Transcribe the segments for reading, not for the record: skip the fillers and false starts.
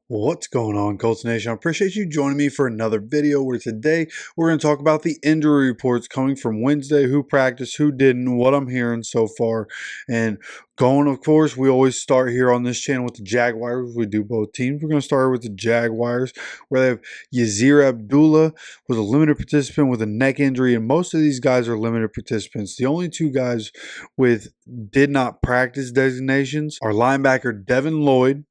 What's going on, Colts Nation? I appreciate you joining me for another video where today we're going to talk about the injury reports coming from Wednesday, who practiced, who didn't, what I'm hearing so far. And going, of course, we always start here on this channel with the Jaguars. We do both teams. We're going to start with the Jaguars, where they have Yazir Abdullah was a limited participant with a neck injury, and most of these guys are limited participants. The only two guys with did not practice designations are linebacker Devin Lloyd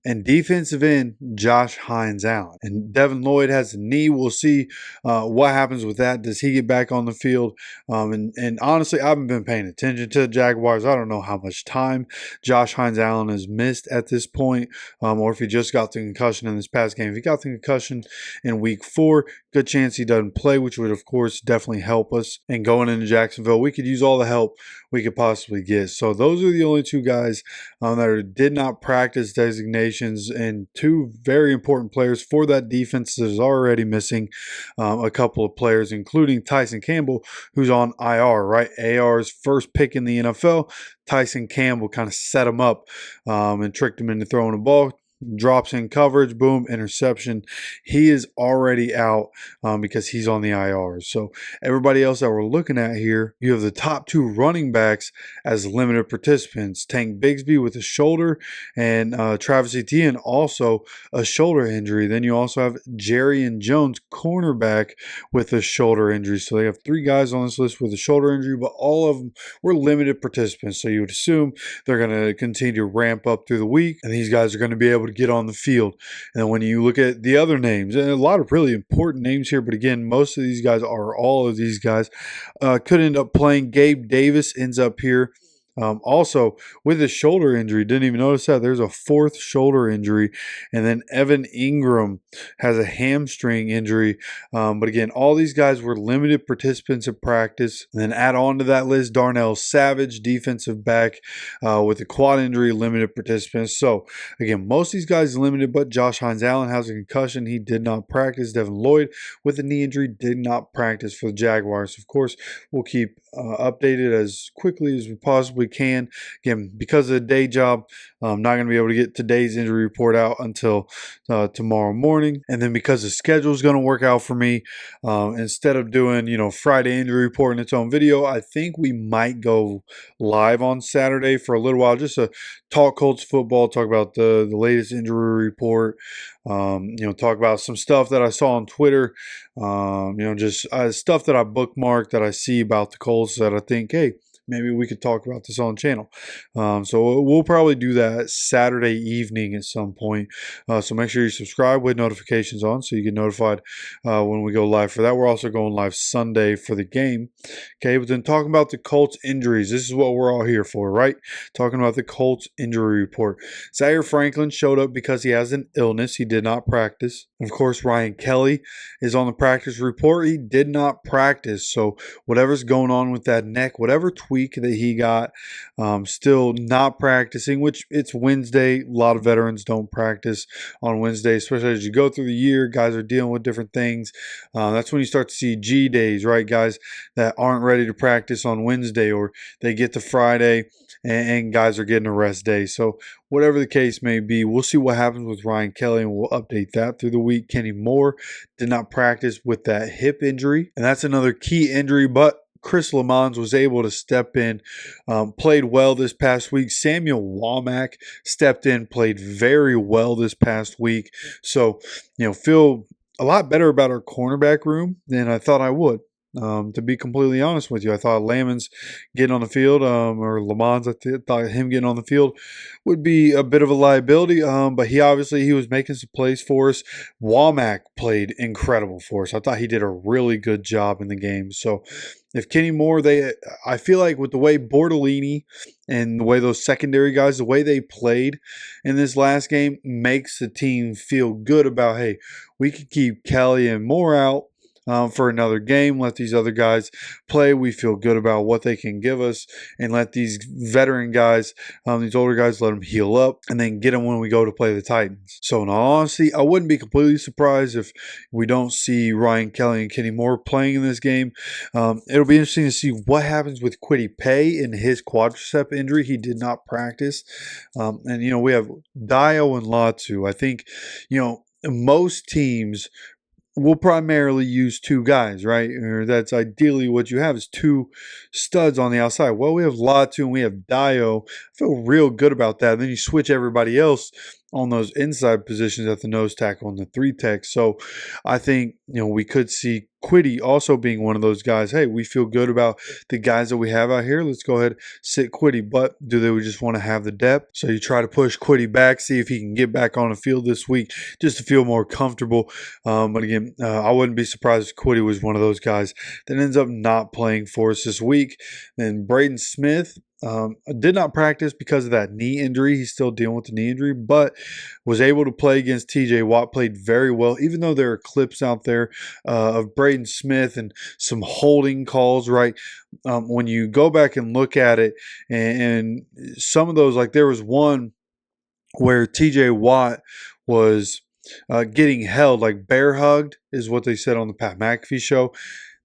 and defensive end Josh Hines Allen. And Devin Lloyd has a knee. We'll see what happens with that. Does he get back on the field? And honestly, I haven't been paying attention to the Jaguars. I don't know how much time Josh Hines Allen has missed at this point, or if he just got the concussion in this past game. If he got the concussion in week 4, good chance he doesn't play, which would, of course, definitely help us. And going into Jacksonville, we could use all the help we could possibly get. So those are the only two guys that did not practice designations, and two very important players for that defense that is already missing a couple of players, including Tyson Campbell, who's on IR, right? AR's first pick in the NFL. Tyson Campbell kind of set him up and tricked him into throwing the ball. Drops in coverage, boom, interception. He is already out because he's on the IR. So everybody else that we're looking at here, you have the top 2 running backs as limited participants. Tank Bigsby with a shoulder, and Travis Etienne also a shoulder injury. Then you also have Jerry and Jones, cornerback, with a shoulder injury. So they have 3 guys on this list with a shoulder injury, but all of them were limited participants. So you would assume they're going to continue to ramp up through the week, and these guys are going to be able to get on the field. And then when you look at the other names, and a lot of really important names here, but again, most of these guys, or all of these guys, could end up playing. Gabe Davis ends up here. Also, with his shoulder injury, didn't even notice that there's a 4th shoulder injury. And then Evan Ingram has a hamstring injury. But again, all these guys were limited participants in practice. And then add on to that list Darnell Savage, defensive back, with a quad injury, limited participants. So again, most of these guys limited, but Josh Hines Allen has a concussion. He did not practice. Devin Lloyd with a knee injury did not practice for the Jaguars. Of course, we'll keep updated as quickly as we possibly can. Again, because of the day job, I'm not going to be able to get today's injury report out until tomorrow morning. And then because the schedule is going to work out for me, instead of doing, Friday injury report in its own video, I think we might go live on Saturday for a little while, just to talk Colts football, talk about the latest injury report, talk about some stuff that I saw on Twitter, just stuff that I bookmarked that I see about the Colts that I think, hey, maybe we could talk about this on the channel. So we'll probably do that Saturday evening at some point. So make sure you subscribe with notifications on so you get notified when we go live for that. We're also going live Sunday for the game. Okay, but then talking about the Colts injuries, this is what we're all here for, right? Talking about the Colts injury report. Zaire Franklin showed up because he has an illness. He did not practice. Of course, Ryan Kelly is on the practice report. He did not practice. So whatever's going on with that neck, whatever tweak that he got, still not practicing, which it's Wednesday. A lot of veterans don't practice on Wednesday, especially as you go through the year. Guys are dealing with different things. That's when you start to see G days, right? Guys that aren't ready to practice on Wednesday, or they get to Friday and guys are getting a rest day. So whatever the case may be, we'll see what happens with Ryan Kelly, and we'll update that through the week. Kenny Moore did not practice with that hip injury, and that's another key injury, but Chris Lamons was able to step in, played well this past week. Samuel Womack stepped in, played very well this past week. So, feel a lot better about our cornerback room than I thought I would. To be completely honest with you, I thought Lamon's getting on the field, or Lamons, I thought him getting on the field would be a bit of a liability. But he was making some plays for us. Womack played incredible for us. I thought he did a really good job in the game. So if Kenny Moore, I feel like with the way Bortolini and the way those secondary guys, the way they played in this last game, makes the team feel good about, hey, we could keep Kelly and Moore out. for another game. Let these other guys play. We feel good about what they can give us, and let these veteran guys, these older guys, let them heal up, and then get them when we go to play the Titans. So in all honesty, I wouldn't be completely surprised if we don't see Ryan Kelly and Kenny Moore playing in this game. It'll be interesting to see what happens with Kwity Paye in his quadricep injury. He did not practice. And, we have Dio and Latu. I think, most teams will primarily use two guys, right? Or that's ideally what you have is two studs on the outside. Well, we have Latu and we have Dio. I feel real good about that. Then you switch everybody else on those inside positions at the nose tackle and the 3 tech. So I think, we could see Kwity also being one of those guys. Hey, we feel good about the guys that we have out here. Let's go ahead, sit Kwity. But do they just want to have the depth? So you try to push Kwity back, see if he can get back on the field this week just to feel more comfortable. But again, I wouldn't be surprised if Kwity was one of those guys that ends up not playing for us this week. Then Braden Smith did not practice because of that knee injury. He's still dealing with the knee injury, but was able to play against TJ Watt, played very well, even though there are clips out there of Braden Smith and some holding calls, right? When you go back and look at it, and some of those, like there was one where TJ Watt was getting held, like bear hugged is what they said on the Pat McAfee show.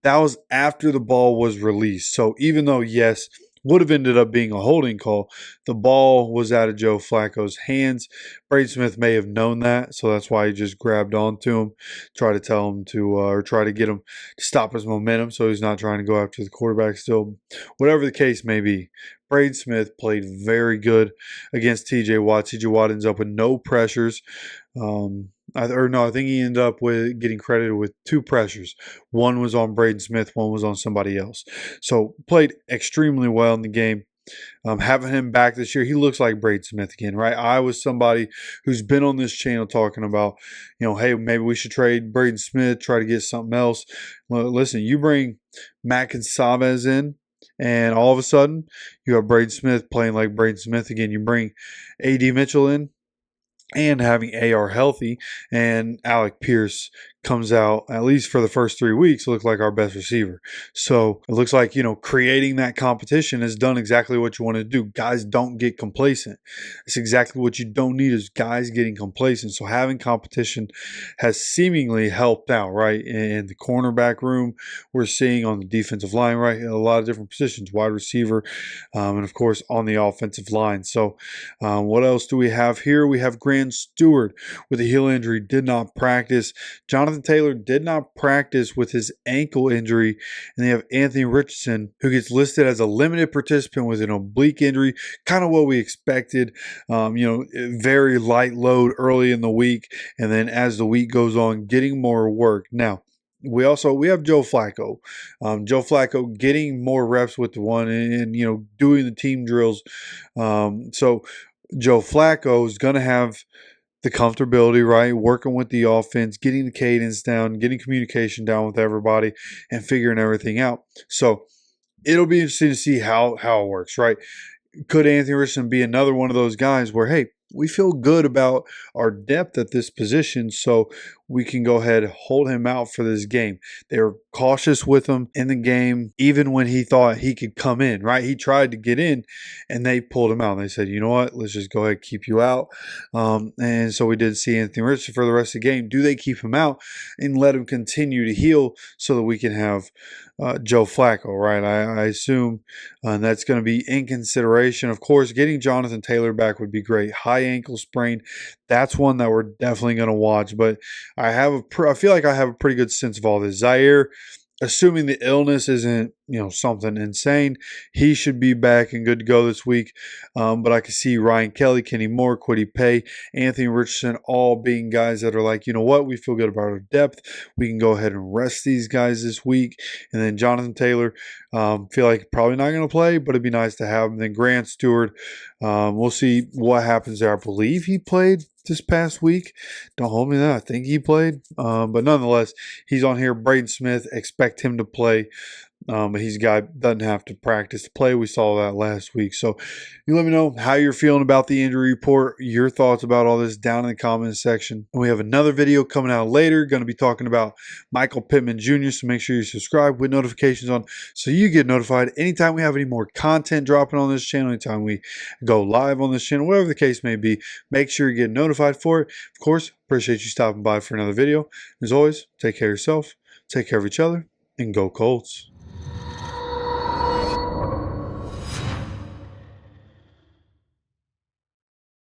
That was after the ball was released. So even though, yes, would have ended up being a holding call, the ball was out of Joe Flacco's hands. Braden Smith may have known that, so that's why he just grabbed onto him, try to tell him to, or try to get him to stop his momentum so he's not trying to go after the quarterback still. Whatever the case may be, Braden Smith played very good against TJ Watt. TJ Watt ends up with no pressures. I think he ended up with getting credited with 2 pressures. One was on Braden Smith, one was on somebody else. So played extremely well in the game. Having him back this year, he looks like Braden Smith again, right? I was somebody who's been on this channel talking about, hey, maybe we should trade Braden Smith, try to get something else. Well, listen, you bring Matt Gonsalves in, and all of a sudden, you have Braden Smith playing like Braden Smith again. You bring A.D. Mitchell in, and having AR healthy, and Alec Pierce comes out, at least for the first 3 weeks, look like our best receiver. So it looks like, creating that competition has done exactly what you want to do. Guys don't get complacent. It's exactly what you don't need is guys getting complacent. So having competition has seemingly helped out, right? In the cornerback room, we're seeing on the defensive line, right? A lot of different positions, wide receiver, and of course on the offensive line. So what else do we have here? We have Grant Stewart with a heel injury, did not practice. Jonathan Taylor did not practice with his ankle injury. And they have Anthony Richardson, who gets listed as a limited participant with an oblique injury, kind of what we expected. Very light load early in the week, and then as the week goes on, getting more work. Now, we have Joe Flacco. Joe Flacco getting more reps with the one and doing the team drills. So Joe Flacco is going to have the comfortability, right? Working with the offense, getting the cadence down, getting communication down with everybody, and figuring everything out. So it'll be interesting to see how it works, right? Could Anthony Richardson be another one of those guys where, hey, we feel good about our depth at this position, so we can go ahead and hold him out for this game. They were cautious with him in the game, even when he thought he could come in, right? He tried to get in, and they pulled him out. They said, you know what, let's just go ahead and keep you out. And so we did see Anthony Richardson for the rest of the game. Do they keep him out and let him continue to heal so that we can have Joe Flacco, right? I assume that's going to be in consideration. Of course, getting Jonathan Taylor back would be great. High ankle sprain, that's one that we're definitely going to watch. But I feel like I have a pretty good sense of all this. Zaire, assuming the illness isn't, something insane, he should be back and good to go this week. But I can see Ryan Kelly, Kenny Moore, Kwity Paye, Anthony Richardson all being guys that are like, you know what, we feel good about our depth. We can go ahead and rest these guys this week. And then Jonathan Taylor, feel like probably not going to play, but it'd be nice to have him. Then Grant Stewart, we'll see what happens there. I believe he played this past week. Don't hold me to that. I think he played. But nonetheless, he's on here. Braden Smith, expect him to play. But he's a guy doesn't have to practice to play. We saw that last week. So you let me know how you're feeling about the injury report, your thoughts about all this down in the comments section. And we have another video coming out later, going to be talking about Michael Pittman Jr. So make sure you subscribe with notifications on so you get notified anytime we have any more content dropping on this channel, anytime we go live on this channel, whatever the case may be. Make sure you get notified for it. Of course, appreciate you stopping by for another video. As always, take care of yourself, take care of each other, and go Colts.